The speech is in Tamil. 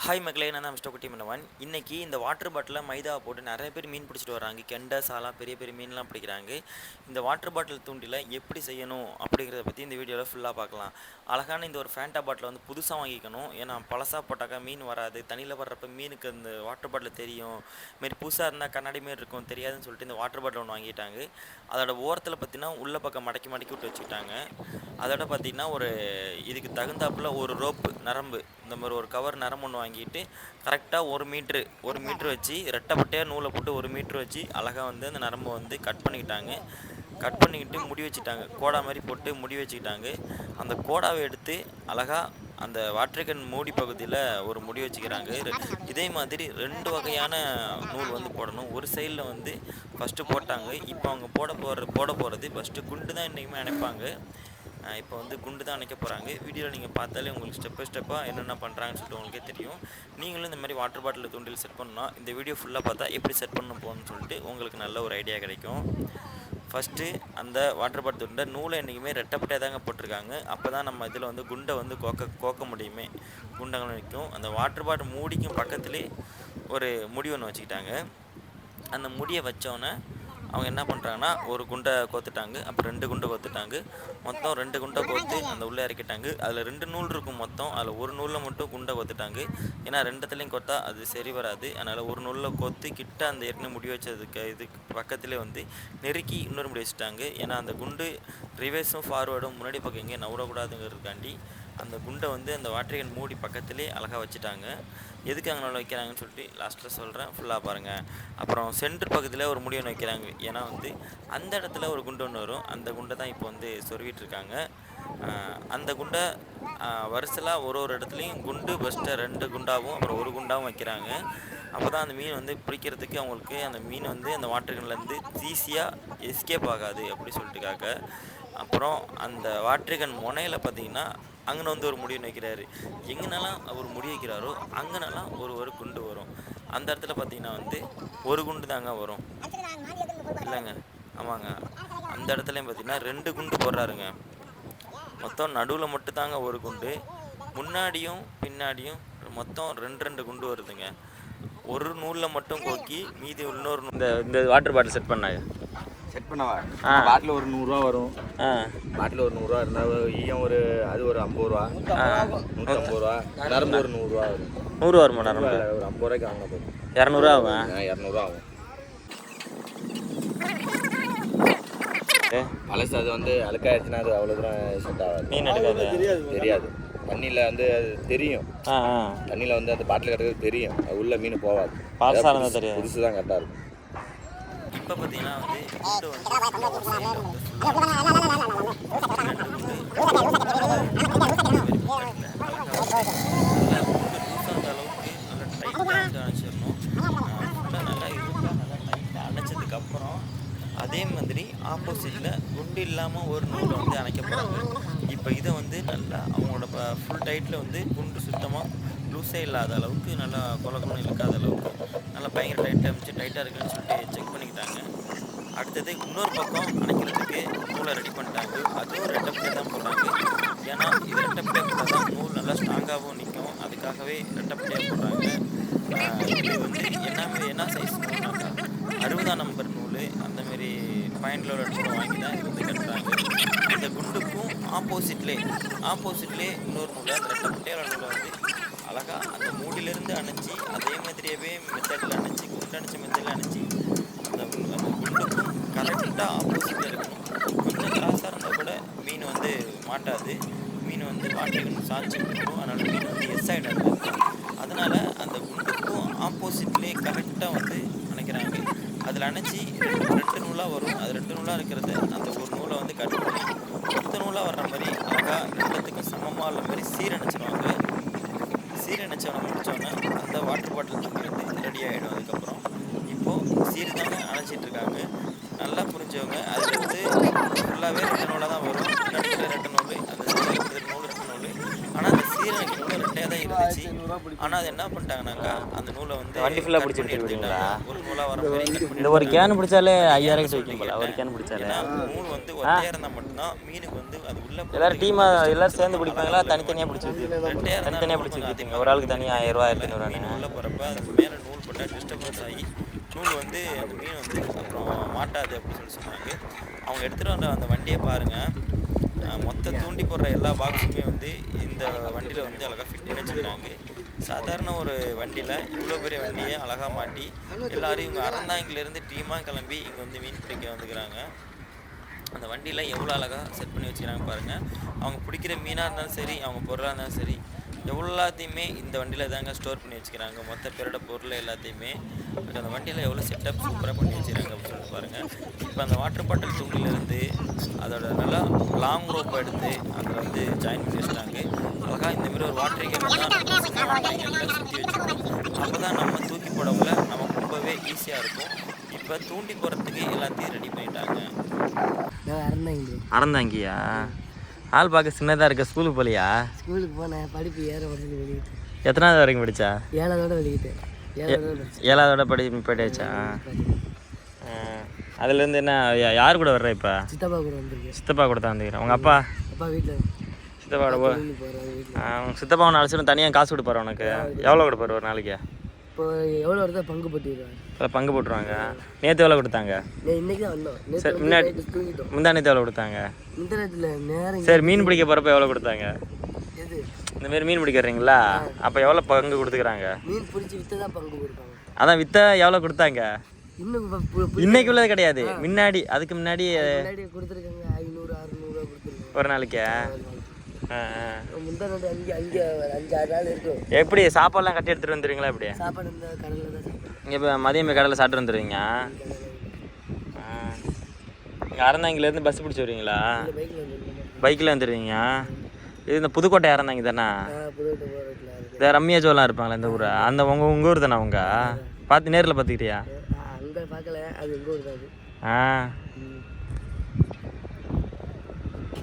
ஹாய் மக்களே, நான் தான் மிஸ்டர் குட்டி மன்னவன். இன்னைக்கு இந்த வாட்டர் பாட்டிலில் மைதாவை போட்டு நிறைய பேர் மீன் பிடிச்சிட்டு வராங்க. கெண்டை, சாலா, பெரிய பெரிய மீன்லாம் பிடிக்கிறாங்க. இந்த வாட்டர் பாட்டில் தூண்டில எப்படி செய்யணும் அப்படிங்கிறத பற்றி இந்த வீடியோவில் ஃபுல்லாக பார்க்கலாம். அழகான இந்த ஒரு ஃபேண்டா பாட்டில் வந்து புதுசாக வாங்கிக்கணும். ஏன்னா பழசாக போட்டாக்கா மீன் வராது. தண்ணியில் வர்றப்ப மீனுக்கு அந்த வாட்டர் பாட்டில் தெரியும். மாரி புதுசாக இருந்தால் கண்ணாடி மாரி இருக்கும், தெரியாதுன்னு சொல்லிட்டு இந்த வாட்டர் பாட்டில் ஒன்று வாங்கிட்டாங்க. அதோட ஓரத்தில் பார்த்தீங்கன்னா உள்ள பக்கம் மடக்கி மடக்கி விட்டு வச்சுக்கிட்டாங்க. அதோட பார்த்தீங்கன்னா இதுக்கு தகுந்தாப்புல ஒரு ரோப்பு நரம்பு, இந்த மாதிரி ஒரு கவர் நரம்பு ஒன்று வாங்கிட்டு கரெக்டாக 1 மீட்ரு வச்சு ரெட்டைப்பட்டையாக நூலை போட்டு 1 மீட்ரு வச்சு அழகாக வந்து அந்த நரம்பை வந்து கட் பண்ணிக்கிட்டாங்க. கட் பண்ணிக்கிட்டு முடி வச்சுட்டாங்க. கோடா மாதிரி போட்டு முடி வச்சுக்கிட்டாங்க. அந்த கோடாவை எடுத்து அழகாக அந்த வாட்டர் மூடி பகுதியில் ஒரு முடி வச்சுக்கிறாங்க. இதே மாதிரி 2 வகையான நூல் வந்து போடணும். ஒரு சைடில் வந்து ஃபஸ்ட்டு போட்டாங்க. இப்போ அவங்க போட போகிறது ஃபஸ்ட்டு குண்டு தான் இன்றைக்குமே அணைப்பாங்க. இப்போ வந்து குண்டு தான் அணைக்க போகிறாங்க. வீடியோவில் நீங்கள் பார்த்தாலே உங்களுக்கு ஸ்டெப் பை ஸ்டெப்பாக என்னென்ன பண்ணுறாங்கன்னு சொல்லிட்டு உங்களுக்கே தெரியும். நீங்களும் இந்த மாதிரி வாட்டர் பாட்டில் தூண்டில் செட் பண்ணணும்னா இந்த வீடியோ ஃபுல்லாக பார்த்தா எப்படி செட் பண்ண போகணும்னு சொல்லிட்டு உங்களுக்கு நல்ல ஒரு ஐடியா கிடைக்கும். ஃபஸ்ட்டு அந்த வாட்டர் பாட்டில் தூண்டை நூலை என்றைக்குமே ரெட்டைப்பட்டையாக தாங்க போட்டிருக்காங்க. அப்போ தான் நம்ம இதில் வந்து குண்டை வந்து கோக்க முடியுமே. குண்டங்கள் நிற்கும். அந்த வாட்டர் பாட்டில் மூடிக்கும் பக்கத்துலேயே ஒரு முடி ஒன்று வச்சுக்கிட்டாங்க. அந்த முடியை வச்சோன்னே அவங்க என்ன பண்ணுறாங்கன்னா ஒரு குண்டை கோத்துட்டாங்க. அப்புறம் 2 குண்டை கோத்துட்டாங்க. மொத்தம் 2 குண்டை கோத்து அந்த உள்ளே இறக்கிட்டாங்க. அதில் 2 நூல் இருக்கும் மொத்தம். அதில் ஒரு நூலில் மட்டும் குண்டை கோத்துட்டாங்க. ஏன்னா 2த்துலேயும் கோத்தா அது சரி வராது. அதனால் ஒரு நூலில் கோத்து கிட்ட அந்த ஏற்கனவே முடி வச்சதுக்கு இதுக்கு பக்கத்துலேயே வந்து நெருக்கி இன்னொரு முடி வச்சுட்டாங்க. ஏன்னா அந்த குண்டு ரிவர்ஸும் ஃபார்வேர்டும் முன்னாடி பக்கம் எங்கேயும் நவரக்கூடாதுங்கிறதுக்காண்டி அந்த குண்டை வந்து அந்த வாட்டர் மூடி பக்கத்துலேயே அழகாக வச்சுட்டாங்க. எதுக்கு அங்கே வைக்கிறாங்கன்னு சொல்லிட்டு லாஸ்ட்டில் சொல்கிறேன், ஃபுல்லாக பாருங்கள். அப்புறம் சென்டர் பக்கத்தில் ஒரு முடி ஒன்று வைக்கிறாங்க. ஏன்னா வந்து அந்த இடத்துல ஒரு குண்டு ஒன்று வரும். அந்த குண்டை தான் இப்போ வந்து சொருவிட்டு இருக்காங்க. அந்த குண்டை வருஷலாக ஒரு இடத்துலையும் குண்டு ஃபஸ்ட்டு 2 குண்டாகவும் அப்புறம் 1 குண்டாகவும் வைக்கிறாங்க. அப்போ தான் அந்த மீன் வந்து பிடிக்கிறதுக்கு அவங்களுக்கு அந்த மீன் வந்து அந்த வாட்டர்கன்லேருந்து ஈஸியாக எஸ்கேப் ஆகாது அப்படி சொல்லிட்டுக்காக. அப்புறம் அந்த வாட்டர்கன் முனையில் பார்த்தீங்கன்னா அங்கே வந்து ஒரு முடி வைக்கிறாரு. எங்கேனாலும் அவர் முடி வைக்கிறாரோ அங்கேனாலும் ஒரு குண்டு வரும். அந்த இடத்துல பார்த்தீங்கன்னா வந்து ஒரு குண்டு தாங்க வரும். இல்லைங்க, ஆமாங்க, அந்த இடத்துலையும் பார்த்தீங்கன்னா 2 குண்டு போடுறாருங்க. மொத்தம் நடுவில் மட்டும் தாங்க ஒரு குண்டு, முன்னாடியும் பின்னாடியும் மொத்தம் 2 குண்டு வருதுங்க. ஒரு நூலில் மட்டும் கோக்கி மீதி இன்னொரு இந்த வாட்டர் பாட்டில் செட் பண்ணவா பாட்டில் ஒரு 100 ரூபா வரும். பாட்டில் ஒரு 100 ரூபா இருந்தால் ஈயம் அது ஒரு 50 ரூபா, 150 ரூபா, நரம்பு ஒரு 100 ரூபா வரும். 100 வருமா நரம்பு? ஒரு 50 ரூபாய்க்கு வாங்க போகும். 200 ரூபா ஆகும். 200 ரூபா ஆகும். பழசு அது வந்து அழுக்காயிருச்சுன்னா அது அவ்வளோ தூரம் செட் ஆகாது. மீன் எடுக்காது, தெரியாது. தண்ணியில் வந்து அது தெரியும். தண்ணியில் வந்து அந்த பாட்டில் கட்டுறது தெரியும். அது உள்ள மீன் போகாது. தெரியும். புதுசு தான் கரெக்டாக இருக்கும். இப்போ பார்த்தீங்கன்னா வந்து அணைச்சதுக்கப்புறம் அதே மாதிரி ஆப்போசிட்டில் குண்டு இல்லாமல் ஒரு நூலை வந்து அணைக்க போகிறாங்க. இப்போ இதை வந்து நல்லா அவங்களோட ஃபுல் டைட்டில் வந்து குண்டு சுத்தமாக லூஸே இல்லாத அளவுக்கு நல்லா குலகுலம் இழுக்காத அளவுக்கு நல்லா பயங்கர டைட்டாக இருக்குன்னு சொல்லிட்டு செக் பண்ணிக்கிட்டாங்க. அடுத்தது இன்னொரு பக்கம் அணைக்கிறதுக்கு நூலை ரெடி பண்ணிட்டாங்க. அதுவும் ரெட்டைப்பட்டை தான் போடுறாங்க. ஏன்னா இது ரெட்டைப்பட்டை போட்டால் தான் நூல் நல்லா ஸ்ட்ராங்காகவும் நிற்கும். அதுக்காகவே ரெட்டைப்பட்டையாக போடுறாங்க. இது வந்து என்ன சைஸ் நூல்னாக்கா 60ஆம் நம்பர் நூல், அந்தமாரி பாயிண்டில் ஒரு இடத்துல வாங்கி தான் இருந்து கட்டுறாங்க. இந்த குண்டுக்கும் ஆப்போசிட்லே இன்னொரு நூலை அந்த ரெட்டைப்பட்டையோட நூலை வந்து அழகாக அந்த மூடியிலேருந்து அணைச்சி அதே மாதிரியாகவே மெத்தடில் அணைச்சி குண்டு அணைச்ச மெத்தடில் அணைச்சி அந்த குண்டுக்கும் கரெக்டாக ஆப்போசிட்டில் இருக்கணும். கொஞ்சம் கிராஸாக இருந்தால் கூட மீன் வந்து மாட்டாது. மீன் வந்து வாட்டருக்கு சாய்ச்சி இருக்கும். அதனால் மீன் வந்து எஸ் ஆகிடாது. அதனால் அந்த குண்டுக்கும் ஆப்போசிட்லேயே கரெக்டாக வந்து அணைக்கிறாங்க. அதில் அணைச்சி 2 நூலாக வரும். அது 2 நூலாக இருக்கிறத அந்த ஒரு நூலை வந்து கட் பண்ணி 10 நூலாக வர்ற மாதிரி அழகாக 2த்துக்கும் சமமாக உள்ள மாதிரி சீரணைச்சிடுவாங்க. சீரணைச்சவனை முடித்தோன்னே அந்த வாட்டர் பாட்டில் தூக்கி வந்து ரெடி ஆகிடும். அதுக்கப்புறம் இப்போது சீர் தாங்க அணைச்சிட்ருக்காங்க. நல்லா புரிஞ்சவங்க அதில் வந்து ஃபுல்லாகவே 2 நூலாக தான் வரும். முன்னாடி 2 நூல், அந்த சீரணைக்கிற நூல் 2 நூல். ஆனால் அந்த சீரணைக்கிற நூல் 2 மட்டையாக தான் இருந்துச்சு. ஆனால் அது என்ன பண்ணிட்டாங்கன்னாக்கா அந்த நூலை வந்து வண்டி ஃபுல்லாக cut பிடிச்சி பண்ணி எடுத்துருவீங்களா? ஒரு நூலாக வர மாதிரி cut பண்ணி இந்த ஒரு கேன் பிடிச்சாலே எடுத்துட்டாங்க. 5000 ஏன்னு கிட்ட சொல்லிட்டு வைக்கும் போல, ஒரு கேட்டேன். கேன் பிடிச்சாலே. ஏன்னா நூல் வந்து ஒத்தையாக இருந்தால் மட்டும்தான் மீனுக்கு வந்து அது உள்ள எல்லாரும் டீமாக எல்லாரும் சேர்ந்து பிடிப்பாங்களா, தனித்தனியாக பிடிச்சி தனித்தனியாக பிடிச்சி வச்சுருக்கீங்க? ஒரு ஆளுக்கு தனியாக 1000 1500 மீன் உள்ள போகிறப்ப அது மேலே நூல் போட்டால் டிஸ்டர்பன்ஸ் ஆகி நூல் வந்து அந்த மீன் வந்து அப்புறம் மாட்டாது அப்படின்னு சொல்லி சொன்னாங்க. அவங்க எடுத்துகிட்டு வந்த அந்த வண்டியை பாருங்கள், மொத்த தூண்டி போடுற எல்லா பாக்ஸுமே வந்து இந்த வண்டியில் வந்து அழகாக ஃபிட் பண்ணி வச்சுக்கிறாங்க. சாதாரண ஒரு வண்டியில் இவ்வளோ பெரிய வண்டியை அழகாக மாட்டி எல்லோரும் இவங்க அறந்தாங்கிலேருந்து டீமாக கிளம்பி இங்கே வந்து மீன் பிடிக்க வந்துக்கிறாங்க. அந்த வண்டியில் எவ்வளோ அழகாக செட் பண்ணி வச்சுக்கிறாங்க பாருங்கள். அவங்க பிடிக்கிற மீனாக இருந்தாலும் சரி, அவங்க பொருளாக இருந்தாலும் சரி, எல்லாத்தையுமே இந்த வண்டியில் தாங்க ஸ்டோர் பண்ணி வச்சுக்கிறாங்க. மொத்த பேரோட பொருள் எல்லாத்தையுமே அந்த வண்டியில் எவ்வளோ செட்டப் சூப்பராக பண்ணி வச்சுக்கிறாங்க அப்படின்னு சொல்லிட்டு பாருங்கள். இப்போ அந்த வாட்டர் பாட்டில் தூண்டிலேருந்து அதோட நல்லா லாங் ரோப் எடுத்து அதில் வந்து ஜாயின் பண்ணி வச்சுட்டாங்க. அழகாக இந்தமாரி ஒரு வாட்டர் கேம் தான் சுற்றி வச்சுக்கணும். அப்போ தான் நம்ம தூக்கி போடக்குள்ள நமக்கு ரொம்பவே ஈஸியாக இருக்கும். இப்போ தூண்டி போகிறதுக்கு எல்லாத்தையும் ரெடி பண்ணிட்டாங்க. அறந்தாங்கியா? ஆள் பார்க்க சின்னதாக இருக்க. ஸ்கூலுக்கு போகலையா? ஸ்கூலுக்கு போனேன், படிப்பு ஏற உடனே வெளியிட்டேன். எத்தனாவது வரைக்கும் படித்தா? 7ஆவதோட வெளியிட்டேன். 7ஆவதோட போயிட்டாச்சா? அதுலேருந்து என்ன யார் கூட வர்ற இப்போ? சித்தப்பா கூட வந்திருக்கேன். சித்தப்பா கூட தான் வந்துக்கிறேன். உங்கள் அப்பா? அப்பா வீட்டில் சித்தப்பாவோட போகிறேன் வீட்டில். உங்கள் சித்தப்பா ஒன்று அழைச்சிடும் தனியாக காசு கொடுப்பாரு உனக்கு? எவ்வளோ கொடுப்பாரு ஒரு நாளைக்கு? இப்போ எவ்வளோ வருதோ பங்கு போட்டுருவாங்க. அதில் பங்கு போட்டுருவாங்க. நேற்று எவ்வளோ கொடுத்தாங்க? இன்னைக்கு தான் வந்தோம். சரி, முன்னாடி தூங்கிட்டோம். முந்தா நேற்று எவ்வளோ கொடுத்தாங்க? இந்த நேரத்தில் நேரம் சரி, மீன் பிடிக்க போகிறப்ப எவ்வளோ கொடுத்தாங்க? எது இந்தமாரி மீன் பிடிக்கிறீங்களா? அப்போ எவ்வளோ பங்கு கொடுத்துக்கிறாங்க? மீன் பிடிச்சி விற்று தான் பங்கு கொடுப்பாங்க. அதான் விற்ற எவ்வளோ கொடுத்தாங்க? இன்னும் இன்னைக்கு உள்ளது கிடையாது, முன்னாடி அதுக்கு முன்னாடி முன்னாடி கொடுத்துருக்காங்க. 500 600 கொடுத்துருக்காங்க ஒரு நாளைக்கு. முந்தா நாள் அங்கே 5-6 நாள் இருக்கும். எப்படி சாப்பாடுலாம் கட்டி எடுத்துகிட்டு வந்துடுவீங்களா? எப்படி சாப்பாடு இந்த கடலில் தான் சாப்பிடுவோம். இங்கே இப்போ மதியம் போய் கடையில் சாப்பிட்டு வந்துடுவீங்க? இங்கே அறந்தாங்கிலேருந்து பஸ் பிடிச்சி வருவீங்களா? பைக்கில் வந்து பைக்கில் வந்துடுவீங்க. இது இந்த புதுக்கோட்டை அறந்தாங்க தானே? புதுக்கோட்டை போகிறதுல இந்த ரம்யா ஜோலாம் இருப்பாங்களா இந்த ஊரை? அந்த உங்கள் ஊர் தானே அவங்க? பார்த்து நேரில் பார்த்துக்கிட்டியா? அங்கே பார்க்கல, அது எங்கே வருது. ஆ